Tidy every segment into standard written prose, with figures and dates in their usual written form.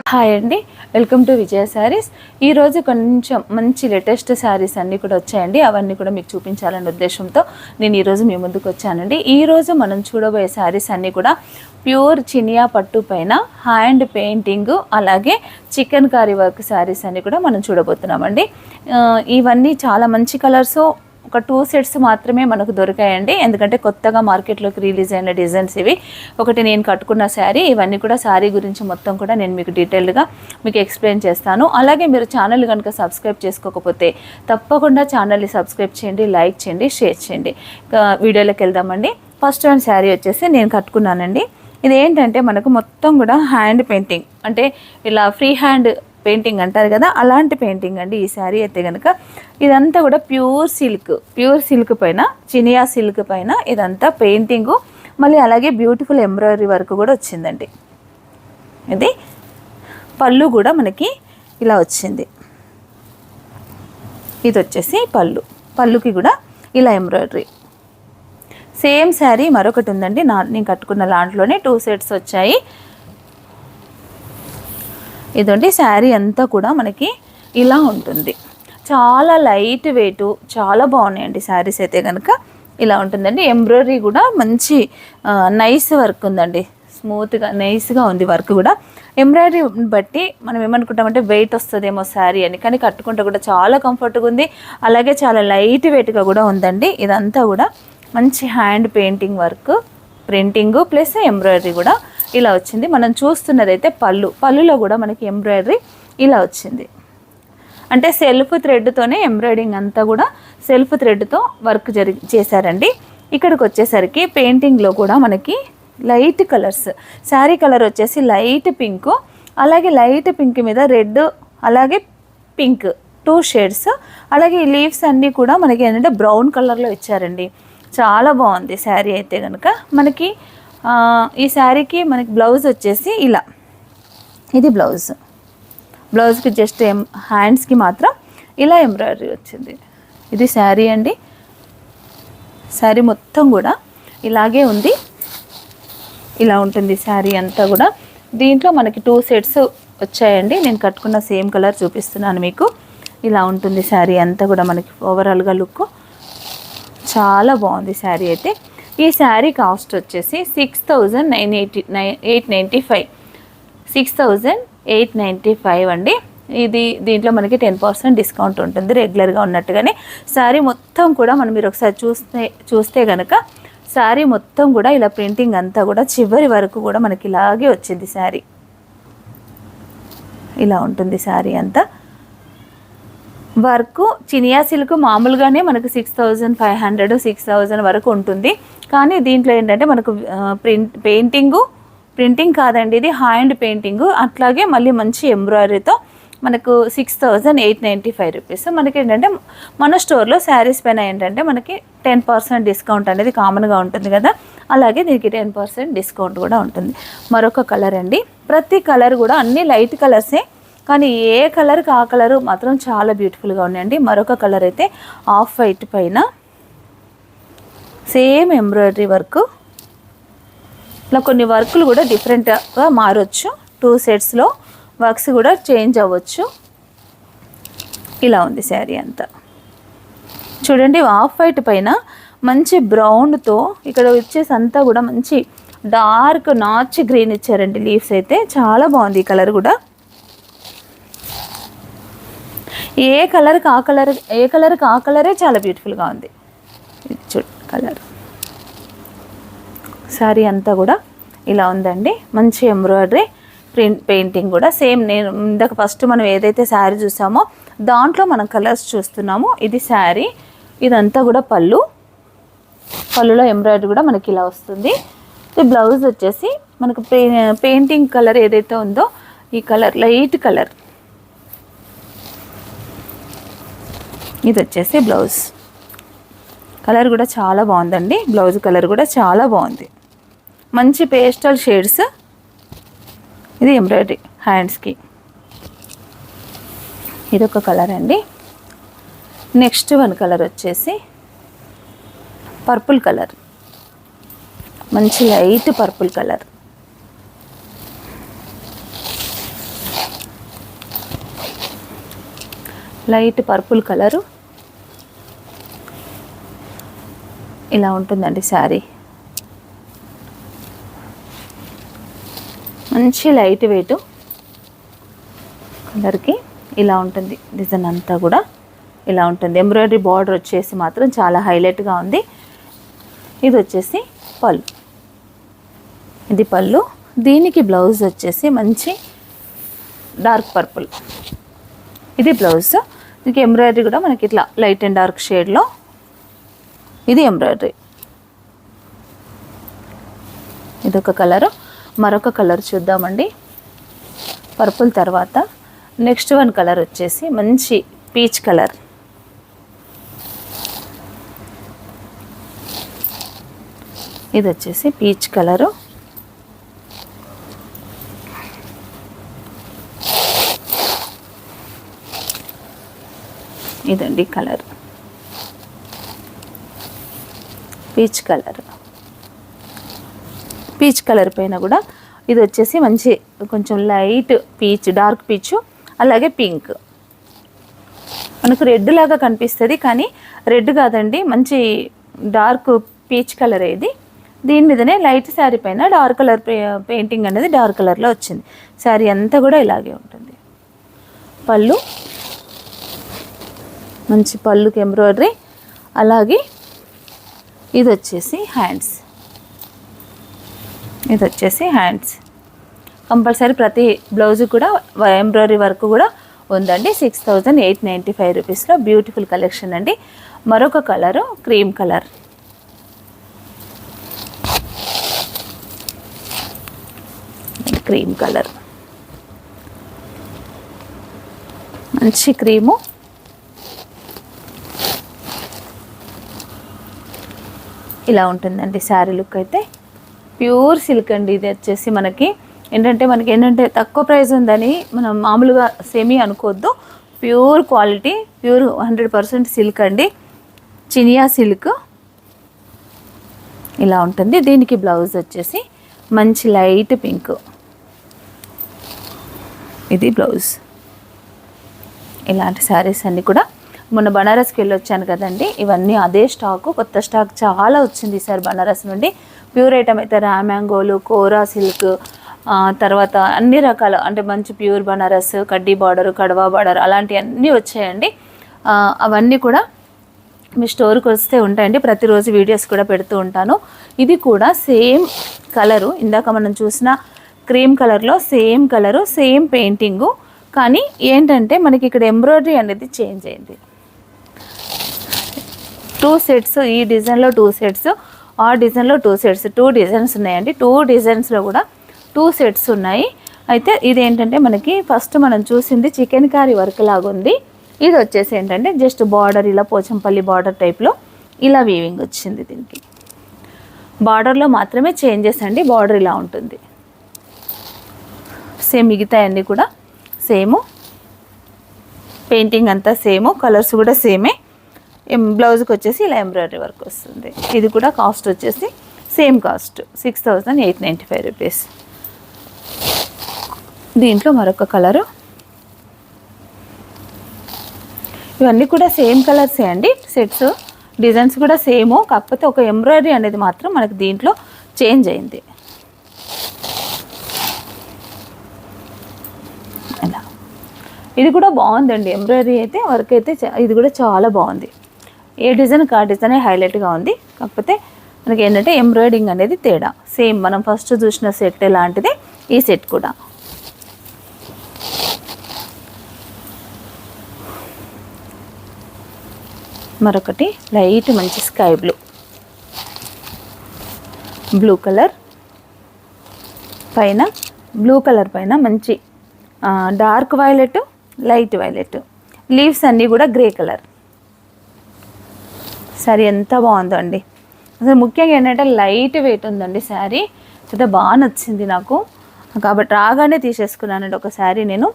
Hi అండి, welcome to విజయ శారీస్. ఈరోజు కొంచెం మంచి లేటెస్ట్ శారీస్ అన్నీ కూడా వచ్చాయండి. అవన్నీ కూడా మీకు చూపించాలనే ఉద్దేశంతో నేను ఈరోజు మీ ముందుకు వచ్చానండి. ఈరోజు మనం చూడబోయే శారీస్ అన్నీ కూడా ప్యూర్ చినియా పట్టు పైన హ్యాండ్ పెయింటింగ్, అలాగే చికెన్ కారీ వర్క్ శారీస్ అన్నీ కూడా మనం చూడబోతున్నామండి. ఇవన్నీ చాలా మంచి కలర్స్. ఒక 2 సెట్స్ మాత్రమే మనకు దొరికాయండి, ఎందుకంటే కొత్తగా మార్కెట్లోకి రిలీజ్ అయిన డిజైన్స్ ఇవి. ఒకటి నేను కట్టుకున్న శారీ, ఇవన్నీ కూడా శారీ గురించి మొత్తం కూడా నేను మీకు డీటెయిల్డ్గా మీకు ఎక్స్ప్లెయిన్ చేస్తాను. అలాగే మీరు ఛానల్ కనుక సబ్స్క్రైబ్ చేసుకోకపోతే తప్పకుండా ఛానల్ని సబ్స్క్రైబ్ చేయండి, లైక్ చేయండి, షేర్ చేయండి. వీడియోలోకి వెళ్దామండి. ఫస్ట్ వన్ శారీ వచ్చేసి నేను కట్టుకున్నానండి. ఇది ఏంటంటే మనకు మొత్తం కూడా హ్యాండ్ పెయింటింగ్, అంటే ఇలా ఫ్రీ హ్యాండ్ పెయింటింగ్ అంటారు కదా, అలాంటి పెయింటింగ్ అండి ఈ శారీ అయితే కనుక. ఇదంతా కూడా ప్యూర్ సిల్క్ పైన, చినియా సిల్క్ పైన ఇదంతా పెయింటింగు, మళ్ళీ అలాగే బ్యూటిఫుల్ ఎంబ్రాయిడరీ వర్క్ కూడా వచ్చిందండి. ఇది పళ్ళు కూడా మనకి ఇలా వచ్చింది. ఇది వచ్చేసి పళ్ళుకి కూడా ఇలా ఎంబ్రాయిడరీ. సేమ్ శారీ మరొకటి ఉందండి, నేను కట్టుకున్న దాంట్లోనే 2 సెట్స్ వచ్చాయి. ఇదండి శారీ అంతా కూడా మనకి ఇలా ఉంటుంది. చాలా లైట్ వెయిట్, చాలా బాగున్నాయండి శారీస్ అయితే కనుక. ఇలా ఉంటుందండి. ఎంబ్రాయిడరీ కూడా మంచి నైస్ వర్క్ ఉందండి, స్మూత్గా నైస్గా ఉంది వర్క్ కూడా. ఎంబ్రాయిడరీ బట్టి మనం ఏమనుకుంటామంటే వెయిట్ వస్తుందేమో శారీ అని, కానీ కట్టుకుంటే కూడా చాలా కంఫర్ట్గా ఉంది. అలాగే చాలా లైట్ వెయిట్గా కూడా ఉందండి. ఇదంతా కూడా మంచి hand painting work, printing plus embroidery కూడా ఇలా వచ్చింది. మనం చూస్తున్నదైతే పళ్ళులో కూడా మనకి ఎంబ్రాయిడరీ ఇలా వచ్చింది. అంటే సెల్ఫ్ థ్రెడ్తోనే ఎంబ్రాయిడింగ్ అంతా కూడా సెల్ఫ్ థ్రెడ్తో వర్క్ చేశారండి. ఇక్కడికి వచ్చేసరికి పెయింటింగ్లో కూడా మనకి లైట్ కలర్స్, శారీ కలర్ వచ్చేసి లైట్ పింక్, అలాగే లైట్ పింక్ మీద రెడ్, అలాగే పింక్ 2 షేడ్స్. అలాగే ఈ లీవ్స్ అన్నీ కూడా మనకి ఏంటంటే బ్రౌన్ కలర్లో ఇచ్చారండి. చాలా బాగుంది శారీ అయితే కనుక. మనకి ఈ శారీకి మనకి బ్లౌజ్ వచ్చేసి ఇలా, ఇది బ్లౌజ్కి జస్ట్ హ్యాండ్స్కి మాత్రం ఇలా ఎంబ్రాయిడరీ వచ్చింది. ఇది శారీ అండి. శారీ మొత్తం కూడా ఇలాగే ఉంది, ఇలా ఉంటుంది శారీ అంతా కూడా. దీంట్లో మనకి 2 సెట్స్ వచ్చాయండి. నేను కట్టుకున్న సేమ్ కలర్ చూపిస్తున్నాను మీకు. ఇలా ఉంటుంది శారీ అంతా కూడా మనకి ఓవరాల్గా లుక్. చాలా బాగుంది శారీ అయితే. ఈ శారీ కాస్ట్ వచ్చేసి 6,895 6,895 అండి. దీంట్లో మనకి 10% డిస్కౌంట్ ఉంటుంది రెగ్యులర్గా ఉన్నట్టుగానే. శారీ మొత్తం కూడా మీరు ఒకసారి చూస్తే కనుక శారీ మొత్తం కూడా ఇలా ప్రింటింగ్ అంతా కూడా చివరి వరకు కూడా మనకి ఇలాగే వచ్చింది శారీ. ఇలా ఉంటుంది శారీ అంతా. వర్క్ చినియా సిల్క్ మామూలుగానే మనకు 6,500 6,000 వరకు ఉంటుంది. కానీ దీంట్లో ఏంటంటే మనకు ప్రింటింగ్ కాదండి, ఇది హ్యాండ్ పెయింటింగ్. అట్లాగే మళ్ళీ మంచి ఎంబ్రాయిడరీతో మనకు 6,895 రూపీస్. మనకి ఏంటంటే మన స్టోర్లో శారీస్ పైన ఏంటంటే మనకి 10% డిస్కౌంట్ అనేది కామన్గా ఉంటుంది కదా, అలాగే దీనికి 10% డిస్కౌంట్ కూడా ఉంటుంది. మరొక కలర్ అండి. ప్రతి కలర్ కూడా అన్ని లైట్ కలర్సే, కానీ ఏ కలర్కి ఆ కలరు మాత్రం చాలా బ్యూటిఫుల్గా ఉన్నాయండి. మరొక కలర్ అయితే ఆఫ్ వైట్ పైన సేమ్ ఎంబ్రాయిడరీ వర్క్. ఇలా కొన్ని వర్కులు కూడా డిఫరెంట్గా మారొచ్చు. 2 సెట్స్లో వర్క్స్ కూడా చేంజ్ అవ్వచ్చు. ఇలా ఉంది శారీ అంతా. చూడండి, ఆఫ్ వైట్ పైన మంచి బ్రౌన్తో ఇక్కడ వచ్చేసి అంతా కూడా మంచి డార్క్ నాచ్ గ్రీన్ ఇచ్చారండి లీవ్స్ అయితే. చాలా బాగుంది ఈ కలర్ కూడా. ఏ కలర్కి ఆ కలరే చాలా బ్యూటిఫుల్గా ఉంది. చూడు కలర్. శారీ అంతా కూడా ఇలా ఉందండి. మంచి ఎంబ్రాయిడరీ, పెయింటింగ్ కూడా సేమ్. నేను ఇందాక ఫస్ట్ మనం ఏదైతే శారీ చూసామో దాంట్లో మనం కలర్స్ చూస్తున్నామో ఇది శారీ. ఇదంతా కూడా పళ్ళులో ఎంబ్రాయిడరీ కూడా మనకి ఇలా వస్తుంది. ఈ బ్లౌజ్ వచ్చేసి మనకు పెయింటింగ్ కలర్ ఏదైతే ఉందో ఈ కలర్ లైట్ కలర్. ఇది వచ్చేసి బ్లౌజ్ కలర్ కూడా చాలా బాగుందండి. బ్లౌజ్ కలర్ కూడా చాలా బాగుంది, మంచి పేస్టల్ షేడ్స్. ఇది ఎంబ్రాయిడరీ హ్యాండ్స్కి. ఇదొక కలర్ అండి. నెక్స్ట్ వన్ కలర్ వచ్చేసి పర్పుల్ కలర్, మంచి light purple colour. Light purple colour. ఇలా ఉంటుందండి శారీ. మంచి లైట్ వెయిట్ కలర్కి ఇలా ఉంటుంది. డిజైన్ అంతా కూడా ఇలా ఉంటుంది. ఎంబ్రాయిడరీ బార్డర్ వచ్చేసి మాత్రం చాలా హైలైట్గా ఉంది. ఇది వచ్చేసి పళ్ళు. ఇది పళ్ళు. దీనికి బ్లౌజ్ వచ్చేసి మంచి డార్క్ పర్పుల్. ఇది బ్లౌజ్. దీనికి ఎంబ్రాయిడరీ కూడా మనకి ఇట్లా లైట్ అండ్ డార్క్ షేడ్లో ఇది ఎంబ్రాయిడరీ. ఇదొక కలరు. మరొక కలర్ చూద్దామండి. పర్పుల్ తర్వాత నెక్స్ట్ వన్ కలర్ వచ్చేసి మంచి పీచ్ కలర్. ఇది వచ్చేసి పీచ్ కలరు. ఇదండి colour, peach colour. Peach colour పైన కూడా ఇది వచ్చేసి మంచి కొంచెం లైట్ పీచ్, డార్క్ పీచు, అలాగే పింక్. మనకు రెడ్ లాగా కనిపిస్తుంది కానీ రెడ్ కాదండి, మంచి డార్క్ పీచ్ కలర్. ఇది దీని మీదనే లైట్ శారీ పైన డార్క్ కలర్ పెయింటింగ్ అనేది డార్క్ కలర్లో వచ్చింది. శారీ అంతా కూడా ఇలాగే ఉంటుంది. పళ్ళు, మంచి పళ్ళుకి ఎంబ్రాయిడరీ. అలాగే ఇది వచ్చేసి హ్యాండ్స్. ఇది వచ్చేసి హ్యాండ్స్. కంపల్సరీ ప్రతి బ్లౌజ్ కూడా ఎంబ్రాయిడరీ వర్క్ కూడా ఉందండి. 6895 రూపీస్లో బ్యూటిఫుల్ కలెక్షన్ అండి. మరొక colour cream colour. Cream colour, మంచి క్రీము. ఇలా ఉంటుందండి శారీ లుక్ అయితే. ప్యూర్ సిల్క్ అండి. ఇది వచ్చేసి మనకి ఏంటంటే తక్కువ ప్రైస్ ఉందని మనం మామూలుగా సెమీ అనుకోవద్దు. ప్యూర్ క్వాలిటీ, ప్యూర్ 100% సిల్క్ అండి. చినియా సిల్క్. ఇలా ఉంటుంది. దీనికి బ్లౌజ్ వచ్చేసి మంచి లైట్ పింక్. ఇది బ్లౌజ్. ఇలాంటి శారీస్ అన్నీ కూడా మొన్న బనారస్కి వెళ్ళి వచ్చాను కదండి, ఇవన్నీ అదే స్టాకు. కొత్త స్టాక్ చాలా వచ్చింది ఈసారి బనారస్ నుండి. ప్యూర్ ఐటమ్ అయితే రామ్యాంగోలు, కోరా సిల్క్, తర్వాత అన్ని రకాల అంటే మంచి ప్యూర్ బనారస్, కడ్డీ బార్డర్, కడవా బార్డర్ అలాంటివి అన్నీ వచ్చాయండి. అవన్నీ కూడా మీ స్టోర్కి వస్తే ఉంటాయండి. ప్రతిరోజు వీడియోస్ కూడా పెడుతూ ఉంటాను. ఇది కూడా సేమ్ కలరు, ఇందాక మనం చూసిన క్రీమ్ కలర్లో సేమ్ కలరు, సేమ్ పెయింటింగు. కానీ ఏంటంటే మనకి ఇక్కడ ఎంబ్రాయిడరీ అనేది చేంజ్ అయింది. 2 సెట్స్, ఈ డిజైన్లో 2 సెట్స్, ఆ డిజైన్లో 2 సెట్స్, 2 డిజైన్స్ ఉన్నాయండి. 2 డిజైన్స్లో కూడా 2 సెట్స్ ఉన్నాయి. అయితే ఇది ఏంటంటే మనకి ఫస్ట్ మనం చూసింది చికెన్ కారీ వర్క్ లాగా ఉంది. ఇది వచ్చేసి ఏంటంటే జస్ట్ బార్డర్ ఇలా పోచంపల్లి బార్డర్ టైప్లో ఇలా వీవింగ్ వచ్చింది. దీనికి బార్డర్లో మాత్రమే చేంజెస్ అండి. బార్డర్ ఇలా ఉంటుంది. సేమ్ మిగతాయన్నీ కూడా సేము, పెయింటింగ్ అంతా సేము, కలర్స్ కూడా సేమే. బ్లౌజ్కి వచ్చేసి ఇలా ఎంబ్రాయిడరీ వర్క్ వస్తుంది. ఇది కూడా కాస్ట్ వచ్చేసి సేమ్ కాస్ట్ 6895 రూపీస్. దీంట్లో మరొక కలరు. ఇవన్నీ కూడా సేమ్ కలర్సే అండి. సెట్స్ డిజైన్స్ కూడా సేము, కాకపోతే ఒక ఎంబ్రాయిడరీ అనేది మాత్రం మనకి దీంట్లో చేంజ్ అయింది. ఇలా ఇది కూడా బాగుందండి. ఎంబ్రాయిడరీ అయితే వర్క్ అయితే ఇది కూడా చాలా బాగుంది. ఏ డిజైన్కి ఆ డిజైనే హైలైట్గా ఉంది. కాకపోతే మనకి ఏంటంటే ఎంబ్రాయిడింగ్ అనేది తేడా. సేమ్ మనం ఫస్ట్ చూసిన సెట్ లాంటిది ఈ సెట్ కూడా. మరొకటి లైట్ మంచి స్కై బ్లూ, బ్లూ కలర్ పైన, బ్లూ కలర్ పైన మంచి dark violet, light violet, leaves అన్నీ కూడా గ్రే కలర్. శారీ ఎంత బాగుందో అండి. అసలు ముఖ్యంగా ఏంటంటే లైట్ వెయిట్ ఉందండి శారీ. అయితే బాగా నచ్చింది నాకు. కాబట్టి రాగానే తీసేసుకున్నానండి ఒక శారీ. నేను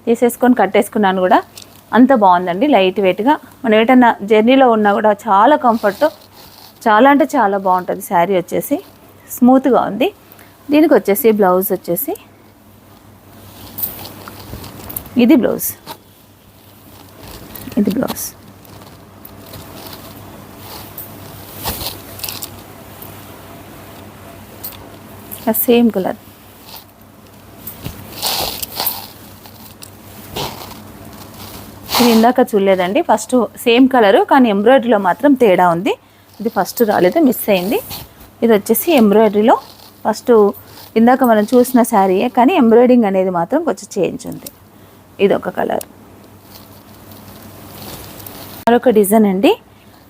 తీసేసుకొని కట్టేసుకున్నాను కూడా. అంత బాగుందండి లైట్ వెయిట్గా. మనం ఏటన్నా జర్నీలో ఉన్నా కూడా చాలా కంఫర్ట్, చాలా అంటే చాలా బాగుంటుంది. శారీ వచ్చేసి స్మూత్గా ఉంది. దీనికి వచ్చేసి బ్లౌజ్ వచ్చేసి ఇది బ్లౌజ్. ఇది బ్లౌజ్. Same colour. ఇది ఇందాక చూడలేదండి, ఫస్ట్ సేమ్ కలరు కానీ ఎంబ్రాయిడరీలో మాత్రం తేడా ఉంది. ఇది ఫస్ట్ రాలేదు, మిస్ అయింది. ఇది వచ్చేసి ఎంబ్రాయిడరీలో ఫస్ట్ ఇందాక మనం చూసిన శారీయే కానీ ఎంబ్రాయిడింగ్ అనేది మాత్రం కొంచెం చేంజ్ ఉంది. ఇది ఒక కలర్. మరొక డిజైన్ అండి,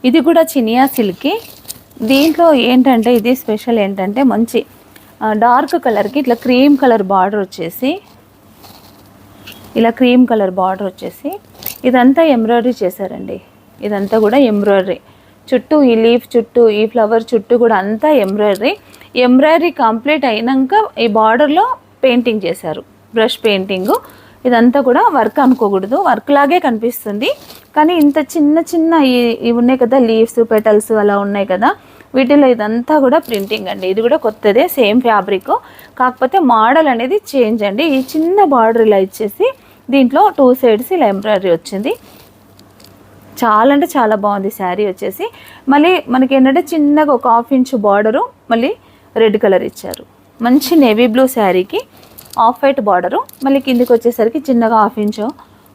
ఇది కూడా చినియా సిల్క్. దీంట్లో ఏంటంటే ఇది స్పెషల్ ఏంటంటే మంచి డార్క్ కలర్కి ఇట్లా క్రీమ్ కలర్ బార్డర్ వచ్చేసి, ఇలా క్రీమ్ కలర్ బార్డర్ వచ్చేసి ఇదంతా ఎంబ్రాయిడరీ చేశారండి. ఇదంతా కూడా ఎంబ్రాయిడరీ చుట్టూ, ఈ లీఫ్ చుట్టూ, ఈ ఫ్లవర్ చుట్టూ కూడా అంతా ఎంబ్రాయిడరీ. ఎంబ్రాయిడరీ కంప్లీట్ అయినాక ఈ బార్డర్లో పెయింటింగ్ చేశారు, బ్రష్ పెయింటింగు. ఇదంతా కూడా వర్క్ అనుకోకూడదు, వర్క్ లాగే కనిపిస్తుంది కానీ ఇంత చిన్న చిన్న ఇవి ఉన్నాయి కదా, లీవ్స్, పెటల్స్ అలా ఉన్నాయి కదా, వీటిలో ఇదంతా కూడా ప్రింటింగ్ అండి. ఇది కూడా కొత్తదే, సేమ్ ఫ్యాబ్రిక్, కాకపోతే మోడల్ అనేది చేంజ్ అండి. ఈ చిన్న బార్డర్ ఇలా ఇచ్చేసి దీంట్లో 2 సైడ్స్ ఇలా ఎంబ్రాయిడరీ వచ్చింది. చాలా అంటే చాలా బాగుంది శారీ వచ్చేసి. మళ్ళీ మనకి ఏంటంటే చిన్నగా ఒక 1/2 ఇంచ్ బార్డరు, మళ్ళీ రెడ్ కలర్ ఇచ్చారు. మంచి నేవీ బ్లూ శారీకి ఆఫ్ వైట్ బార్డరు, మళ్ళీ కిందికి వచ్చేసరికి చిన్నగా 1/2 inch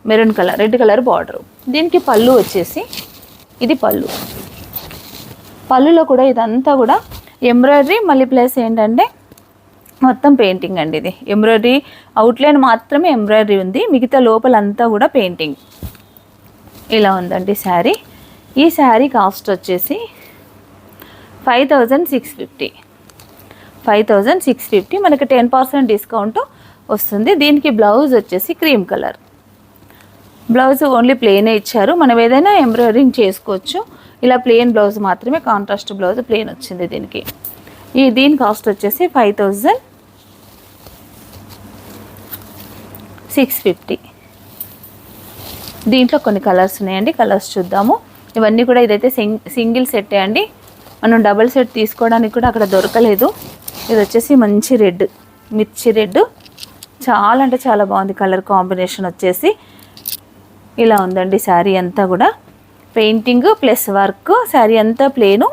maroon colour, red colour border. దీనికి పళ్ళు వచ్చేసి ఇది పళ్ళు. పళ్ళులో కూడా ఇదంతా కూడా ఎంబ్రాయిడరీ, మళ్ళీ ప్లస్ ఏంటంటే మొత్తం పెయింటింగ్ అండి. ఇది ఎంబ్రాయిడరీ అవుట్లైన్ మాత్రమే ఎంబ్రాయిడరీ ఉంది, మిగతా లోపలంతా కూడా పెయింటింగ్. ఇలా ఉందండి శారీ. ఈ శారీ కాస్ట్ వచ్చేసి 5650. 5650 మనకి 10% డిస్కౌంట్ వస్తుంది. దీనికి బ్లౌజ్ వచ్చేసి క్రీమ్ కలర్ బ్లౌజ్, ఓన్లీ ప్లెయినే ఇచ్చారు. మనం ఏదైనా ఎంబ్రాయిడరింగ్ చేసుకోవచ్చు. ఇలా ప్లెయిన్ బ్లౌజ్ మాత్రమే, కాంట్రాస్ట్ బ్లౌజ్ ప్లెయిన్ వచ్చింది దీనికి. దీని కాస్ట్ వచ్చేసి 5650. దీంట్లో కొన్ని కలర్స్ ఉన్నాయండి, కలర్స్ చూద్దాము. ఇవన్నీ కూడా ఇదైతే సింగిల్ సెట్టే అండి, మనం డబుల్ సెట్ తీసుకోవడానికి కూడా అక్కడ దొరకలేదు. ఇది వచ్చేసి మంచి రెడ్, మిర్చి రెడ్, చాలా అంటే చాలా బాగుంది కలర్ కాంబినేషన్ వచ్చేసి. ఇలా ఉందండి శారీ అంతా కూడా పెయింటింగ్ ప్లస్ వర్క్. శారీ అంతా ప్లేను,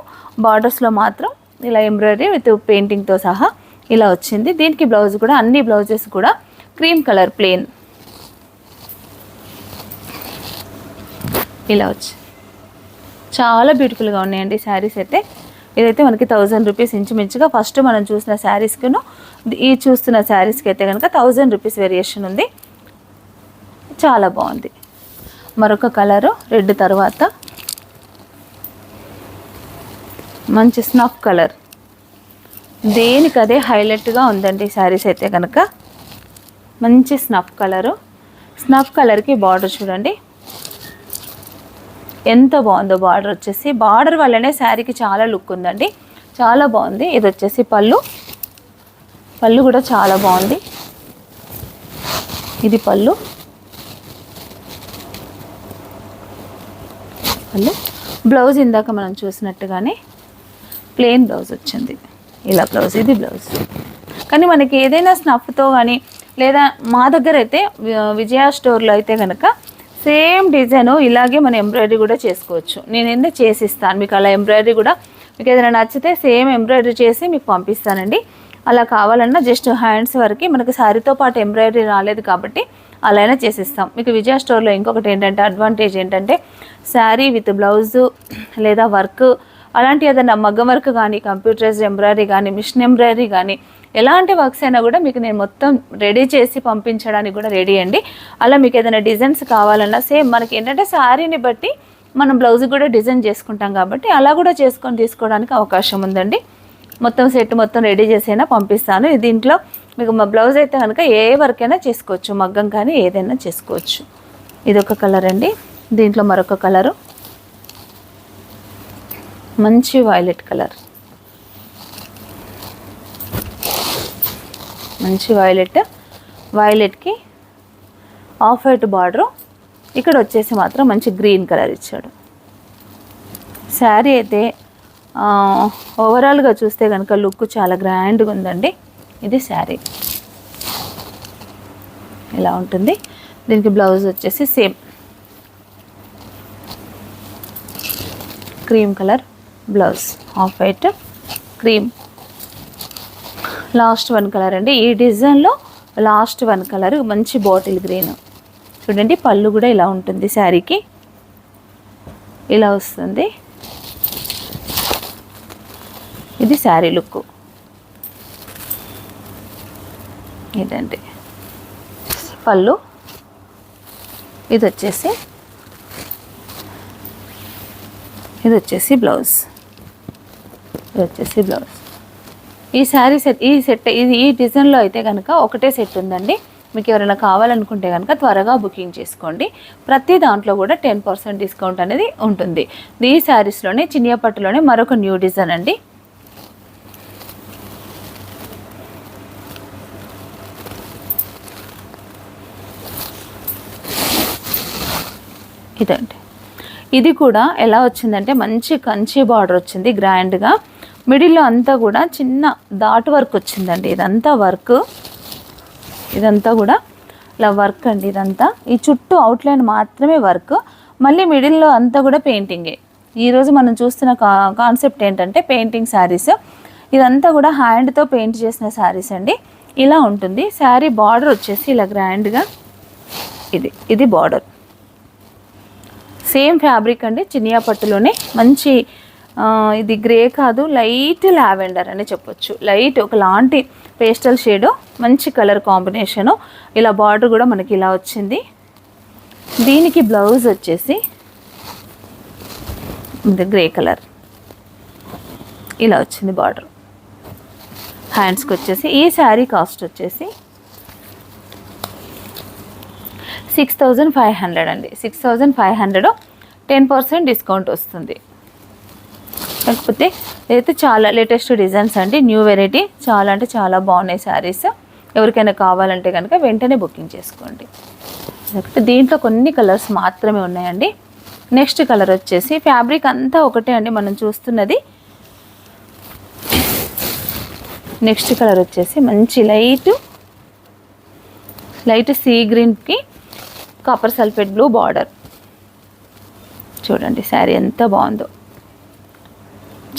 బార్డర్స్లో మాత్రం ఇలా ఎంబ్రాయిడరీ విత్ పెయింటింగ్తో సహా ఇలా వచ్చింది. దీనికి బ్లౌజ్ కూడా, అన్ని బ్లౌజెస్ కూడా క్రీమ్ కలర్ ప్లెయిన్ ఇలా వచ్చి చాలా బ్యూటిఫుల్గా ఉన్నాయండి శారీస్ అయితే. ఇదైతే మనకి 1000 రూపీస్ ఇంచుమించుగా. ఫస్ట్ మనం చూసిన శారీస్కిను ఈ చూస్తున్న శారీస్కి అయితే కనుక 1000 రూపీస్ వేరియేషన్ ఉంది. చాలా బాగుంది. మరొక కలరు రెడ్, తర్వాత మంచి స్నఫ్ కలర్, దేనికదే హైలైట్గా ఉందండి శారీస్ అయితే కనుక. మంచి స్నఫ్ కలరు, స్నఫ్ కలర్కి బార్డర్ చూడండి ఎంత బాగుందో. బార్డర్ వచ్చేసి, బార్డర్ వల్లనే శారీకి చాలా లుక్ ఉందండి, చాలా బాగుంది. ఇది వచ్చేసి పళ్ళు, పళ్ళు కూడా చాలా బాగుంది. ఇది పళ్ళు, పళ్ళు. బ్లౌజ్ ఇందాక మనం చూసినట్టుగానే ప్లెయిన్ బ్లౌజ్ వచ్చింది, ఇలా బ్లౌజ్. ఇది బ్లౌజ్. కానీ మనకి ఏదైనా స్నఫ్తో కానీ, లేదా మా దగ్గర అయితే విజయ స్టోర్లో అయితే కనుక సేమ్ డిజైన్ ఇలాగే మనం ఎంబ్రాయిడరీ కూడా చేసుకోవచ్చు. నేను ఏంటంటే చేసిస్తాను మీకు. అలా ఎంబ్రాయిడరీ కూడా మీకు ఏదైనా నచ్చితే సేమ్ ఎంబ్రాయిడరీ చేసి మీకు పంపిస్తానండి. అలా కావాలన్నా జస్ట్ హ్యాండ్స్ వరకు, మనకి శారీతో పాటు ఎంబ్రాయిడరీ రాలేదు కాబట్టి అలా అయినా చేసిస్తాం మీకు. విజయ స్టోర్లో ఇంకొకటి ఏంటంటే అడ్వాంటేజ్ ఏంటంటే శారీ విత్ బ్లౌజు లేదా వర్క్ అలాంటి ఏదైనా మగ్గం వర్క్ కానీ, కంప్యూటరైజ్డ్ ఎంబ్రాయిడరీ కానీ, మిషన్ ఎంబ్రాయిడరీ కానీ, ఎలాంటి వర్క్స్ అయినా కూడా మీకు నేను మొత్తం రెడీ చేసి పంపించడానికి కూడా రెడీ అండి. అలా మీకు ఏదైనా డిజైన్స్ కావాలన్నా సేమ్ మనకి ఏంటంటే శారీని బట్టి మనం బ్లౌజ్ కూడా డిజైన్ చేసుకుంటాం కాబట్టి అలా కూడా చేసుకొని తీసుకోవడానికి అవకాశం ఉందండి. మొత్తం సెట్ మొత్తం రెడీ చేసైనా పంపిస్తాను. దీంట్లో మీకు మా బ్లౌజ్ అయితే కనుక ఏ వర్క్ అయినా చేసుకోవచ్చు, మగ్గం కానీ ఏదైనా చేసుకోవచ్చు. ఇదొక కలర్ అండి. దీంట్లో మరొక కలరు మంచి వైలెట్ కలర్, మంచి వైలెట్, వైలెట్కి ఆఫ్ వైట్ బార్డరు. ఇక్కడ వచ్చేసి మాత్రం మంచి గ్రీన్ కలర్ ఇచ్చాడు. శారీ అయితే ఓవరాల్గా చూస్తే కనుక లుక్ చాలా గ్రాండ్గా ఉందండి. ఇది శారీ ఇలా ఉంటుంది. దీనికి బ్లౌజ్ వచ్చేసి same cream colour blouse, off white, cream. Last one colour అండి, ఈ డిజైన్లో లాస్ట్ వన్ కలర్ మంచి బాటిల్ గ్రీన్. చూడండి పళ్ళు కూడా ఇలా ఉంటుంది, శారీకి ఇలా వస్తుంది. ఇది శారీ లుక్. ఇదండి పళ్ళు. ఇది వచ్చేసి బ్లౌజ్. ఈ శారీ సెట్, ఈ డిజైన్లో అయితే కనుక ఒకటే సెట్ ఉందండి. మీకు ఎవరైనా కావాలనుకుంటే కనుక త్వరగా బుకింగ్ చేసుకోండి. ప్రతి దాంట్లో కూడా 10% డిస్కౌంట్ అనేది ఉంటుంది. ఈ శారీస్లోనే చినియా పట్టులోనే మరొక న్యూ డిజైన్ అండి. ఇదండి, ఇది కూడా ఎలా వచ్చిందంటే మంచి కంచి బార్డర్ వచ్చింది గ్రాండ్గా. మిడిల్లో అంతా కూడా చిన్న డాట్ వర్క్ వచ్చిందండి. ఇదంతా కూడా ఇలా వర్క్ అండి. ఇదంతా ఈ చుట్టూ అవుట్లైన్ మాత్రమే వర్క్. మళ్ళీ మిడిల్లో అంతా కూడా పెయింటింగే. ఈరోజు మనం చూస్తున్న కాన్సెప్ట్ ఏంటంటే పెయింటింగ్ శారీస్. ఇదంతా కూడా హ్యాండ్తో పెయింట్ చేసిన శారీస్ అండి. ఇలా ఉంటుంది శారీ. బార్డర్ వచ్చేసి ఇలా గ్రాండ్గా ఇది బార్డర్. సేమ్ ఫ్యాబ్రిక్ అండి, చినియా పట్టులోనే మంచి ఇది గ్రే కాదు, లైట్ లావెండర్ అని చెప్పొచ్చు. లైట్ ఒకలాంటి పేస్టల్ షేడు, మంచి కలర్ కాంబినేషను. ఇలా బార్డర్ కూడా మనకి ఇలా వచ్చింది. దీనికి బ్లౌజ్ వచ్చేసి గ్రే కలర్ ఇలా వచ్చింది బార్డర్. హ్యాండ్స్కి వచ్చేసి ఈ శారీ కాస్ట్ వచ్చేసి 6500 అండి. 6500, 10% డిస్కౌంట్ వస్తుంది. కాకపోతే ఇదైతే చాలా లేటెస్ట్ డిజైన్స్ అండి, న్యూ వెరైటీ. చాలా అంటే చాలా బాగున్నాయి శారీస్. ఎవరికైనా కావాలంటే కనుక వెంటనే బుకింగ్ చేసుకోండి. దీంట్లో కొన్ని కలర్స్ మాత్రమే ఉన్నాయండి. నెక్స్ట్ కలర్ వచ్చేసి ఫ్యాబ్రిక్ అంతా ఒకటే అండి మనం చూస్తున్నది. నెక్స్ట్ కలర్ వచ్చేసి మంచి లైట్ సీ గ్రీన్కి కాపర్ సల్ఫేట్ బ్లూ బార్డర్. చూడండి శారీ ఎంత బాగుందో.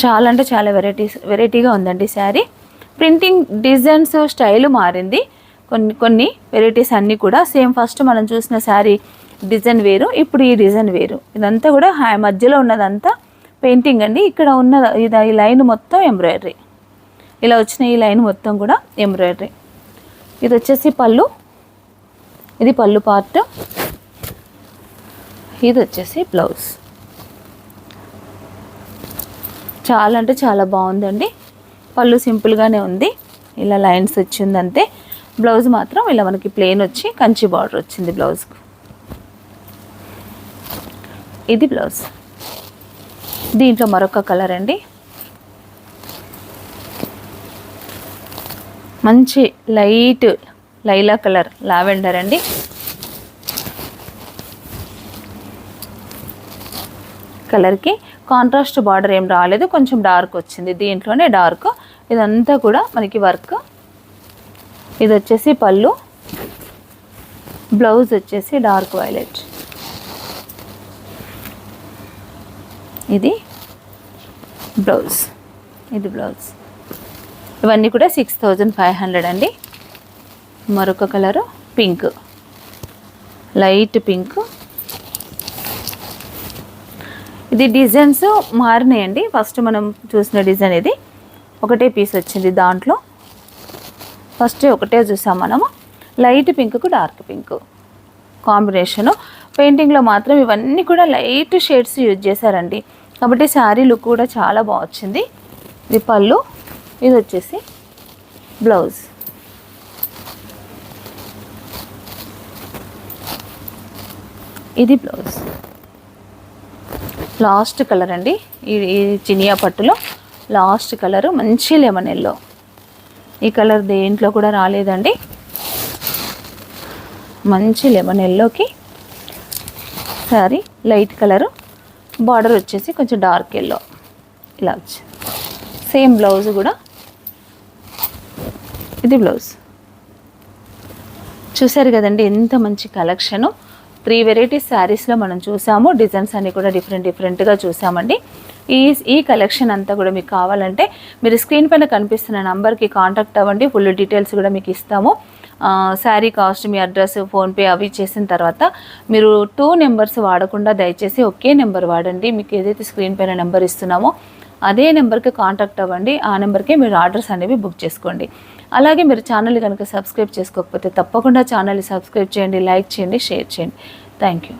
చాలా అంటే చాలా వెరైటీగా ఉందండి శారీ. ప్రింటింగ్ డిజైన్స్ స్టైల్ మారింది. కొన్ని వెరైటీస్ అన్నీ కూడా సేమ్. ఫస్ట్ మనం చూసిన శారీ డిజైన్ వేరు, ఇప్పుడు ఈ డిజైన్ వేరు. ఇదంతా కూడా మధ్యలో ఉన్నదంతా పెయింటింగ్ అండి. ఇక్కడ ఉన్న ఈ లైన్ మొత్తం ఎంబ్రాయిడరీ. ఇలా వచ్చిన ఈ లైన్ మొత్తం కూడా ఎంబ్రాయిడరీ. ఇది వచ్చేసి పళ్ళు, ఇది పళ్ళు పార్ట్, ఇది వచ్చేసి బ్లౌజ్. చాలా అంటే చాలా బాగుందండి. పళ్ళు సింపుల్గానే ఉంది, ఇలా లైన్స్ వచ్చింది అంతే. బ్లౌజ్ మాత్రం ఇలా మనకి ప్లెయిన్ వచ్చి కంచి బార్డర్ వచ్చింది బ్లౌజ్కు. ఇది బ్లౌజ్. దీంట్లో మరొక కలర్ అండి, మంచి లైట్ లైలా కలర్, లావెండర్ అండి. కలర్కి కాంట్రాస్ట్ బార్డర్ ఏం రాలేదు, కొంచెం డార్క్ వచ్చింది. దీంట్లోనే డార్క్. ఇదంతా కూడా మనకి వర్క్. ఇది వచ్చేసి పళ్ళు, బ్లౌజ్ వచ్చేసి డార్క్ వైలెట్. ఇది బ్లౌజ్. ఇవన్నీ కూడా 6500 అండి. మరొక కలరు పింక్, లైట్ పింక్. ఇది డిజైన్స్ మారినాయండి. ఫస్ట్ మనం చూసిన డిజైన్ ఇది ఒకటే పీస్ వచ్చింది. దాంట్లో ఫస్ట్ ఒకటే చూసాం మనము. లైట్ పింక్కు డార్క్ పింక్ కాంబినేషను. పెయింటింగ్లో మాత్రం ఇవన్నీ కూడా లైట్ షేడ్స్ యూజ్ చేశారండి. కాబట్టి శారీ లుక్ కూడా చాలా బాగా వచ్చింది. ఇది పళ్ళు, ఇది వచ్చేసి బ్లౌజ్. ఇది బ్లౌజ్. లాస్ట్ కలర్ అండి, ఈ చినియా పట్టులో లాస్ట్ కలరు మంచి లెమన్ ఎల్లో. ఈ కలర్ దేంట్లో కూడా రాలేదండి. మంచి లెమన్ ఎల్లోకి సారీ లైట్ కలరు, బార్డర్ వచ్చేసి కొంచెం డార్క్ ఎల్లో ఇలా వచ్చి. సేమ్ బ్లౌజ్ కూడా. ఇది బ్లౌజ్. చూసారు కదండి ఎంత మంచి కలెక్షను. 3 వెరైటీస్ శారీస్లో మనం చూసాము. డిజైన్స్ అన్ని కూడా డిఫరెంట్గా చూసామండి. ఈ కలెక్షన్ అంతా కూడా మీకు కావాలంటే మీరు స్క్రీన్ పైన కనిపిస్తున్న నంబర్కి కాంటాక్ట్ అవ్వండి. ఫుల్ డీటెయిల్స్ కూడా మీకు ఇస్తాము. శారీ కాస్ట్, మీ అడ్రస్, ఫోన్పే అవి చేసిన తర్వాత మీరు 2 నెంబర్స్ వాడకుండా దయచేసి ఒకే నెంబర్ వాడండి. మీకు ఏదైతే స్క్రీన్ పైన నెంబర్ ఇస్తున్నామో అదే నెంబర్కి కాంటాక్ట్ అవ్వండి. ఆ నెంబర్కే మీరు ఆర్డర్స్ అనేవి బుక్ చేసుకోండి. అలాగే మీరు ఛానల్ కనుక సబ్స్క్రైబ్ చేసుకోకపోతే తప్పకుండా ఛానల్ని సబ్స్క్రైబ్ చేయండి, లైక్ చేయండి, షేర్ చేయండి. Thank you.